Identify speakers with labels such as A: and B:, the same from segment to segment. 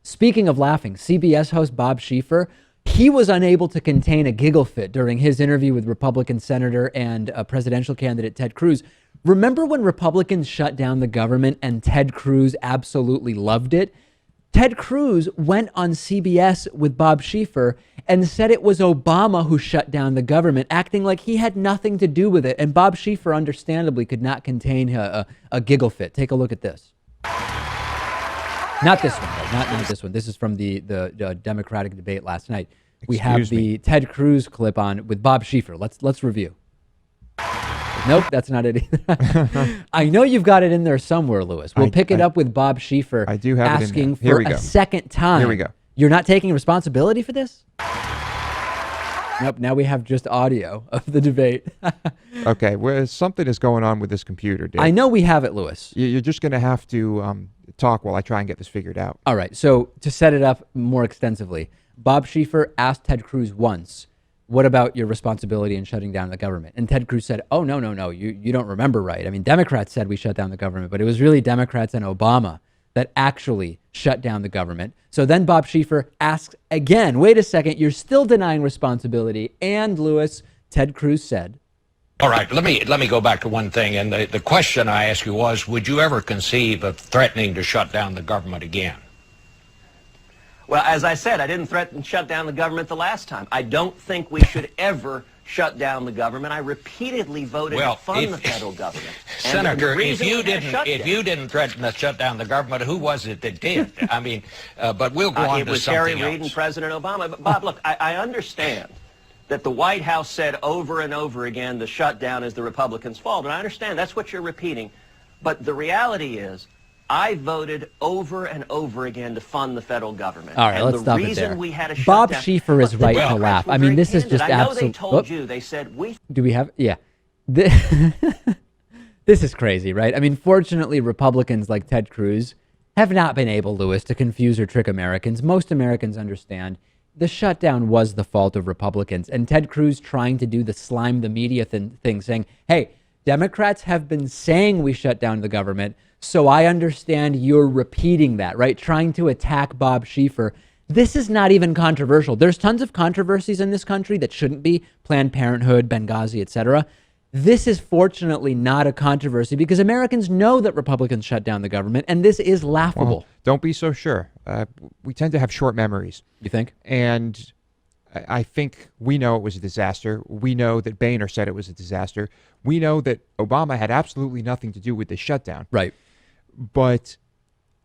A: Speaking of laughing, CBS host Bob Schieffer, he was unable to contain a giggle fit during his interview with Republican Senator and presidential candidate Ted Cruz. Remember when Republicans shut down the government and Ted Cruz absolutely loved it? Ted Cruz went on CBS with Bob Schieffer and said it was Obama who shut down the government, acting like he had nothing to do with it. And Bob Schieffer understandably could not contain a giggle fit. Take a look at this. Not this one, though. Not this one. This is from the Democratic debate last night. We have the Ted Cruz clip on with Bob Schieffer. Let's review. Nope, that's not it either. I know you've got it in there somewhere, Lewis. We'll pick it up with Bob Schieffer.
B: I do have
A: asking
B: it in there.
A: for a second time.
B: Here we go.
A: You're not taking responsibility for this? Nope, now we have just audio of the debate.
B: Okay, well, something is going on with this computer, Dave.
A: I know we have it, Lewis.
B: You're just going to have to talk while I try and get this figured out.
A: All right, so to set it up more extensively, Bob Schieffer asked Ted Cruz once, what about your responsibility in shutting down the government? And Ted Cruz said, oh, no, you don't remember right. I mean, Democrats said we shut down the government, but it was really Democrats and Obama that actually shut down the government. So then Bob Schieffer asks again, wait a second, you're still denying responsibility. And Lewis, Ted Cruz said,
C: all right, let me go back to one thing. And the question I asked you was, would you ever conceive of threatening to shut down the government again?
D: Well, as I said, I didn't threaten to shut down the government the last time. I don't think we should ever shut down the government. I repeatedly voted to fund the federal government.
C: Senator, if you didn't threaten to shut down the government, who was it that did? I mean, but we'll go on to something else. It was Harry Reid and President Obama. But Bob, look, I understand that the White House said over and over again the shutdown is the Republicans' fault, and I understand that's what you're repeating. But the reality is, I voted over and over again to fund the federal government.
A: All right, let's stop it there. Bob Schieffer is right to laugh. I mean, this is just absolute. I know they told you. They said we. Do we have? Yeah. This is crazy, right? I mean, fortunately, Republicans like Ted Cruz have not been able, Lewis, to confuse or trick Americans. Most Americans understand the shutdown was the fault of Republicans. And Ted Cruz trying to do the slime the media thing, saying, hey, Democrats have been saying we shut down the government, so I understand you're repeating that, right? Trying to attack Bob Schieffer. This is not even controversial. There's tons of controversies in this country that shouldn't be. Planned Parenthood, Benghazi, etc. This is fortunately not a controversy because Americans know that Republicans shut down the government, and this is laughable.
B: Well, don't be so sure. We tend to have short memories.
A: You think?
B: And I think we know it was a disaster. We know that Boehner said it was a disaster. We know that Obama had absolutely nothing to do with the shutdown.
A: Right.
B: But,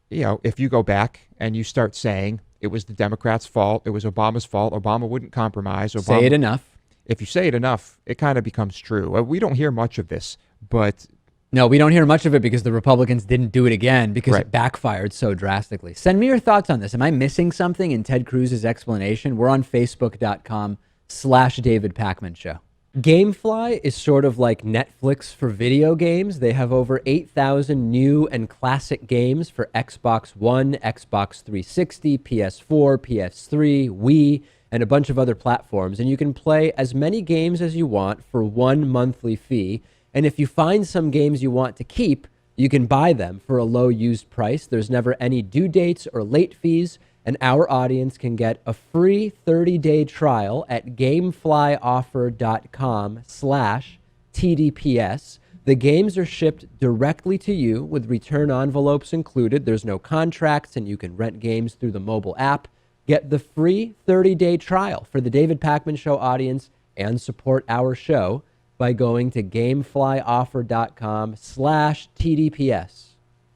B: you know, if you go back and you start saying it was the Democrats' fault, it was Obama's fault, Obama wouldn't compromise. Obama,
A: say it enough.
B: If you say it enough, it kind of becomes true. We don't hear much of this, but...
A: No, we don't hear much of it because the Republicans didn't do it again because it backfired so drastically. Send me your thoughts on this. Am I missing something in Ted Cruz's explanation? We're on Facebook.com/David Pakman Show. Gamefly is sort of like Netflix for video games. They have over 8,000 new and classic games for Xbox One, Xbox 360, PS4, PS3, Wii, and a bunch of other platforms. And you can play as many games as you want for one monthly fee. And if you find some games you want to keep, you can buy them for a low used price. There's never any due dates or late fees. And our audience can get a free 30-day trial at gameflyoffer.com/TDPS. The games are shipped directly to you with return envelopes included. There's no contracts, and you can rent games through the mobile app. Get the free 30-day trial for the David Pakman Show audience and support our show by going to gameflyoffer.com/TDPS.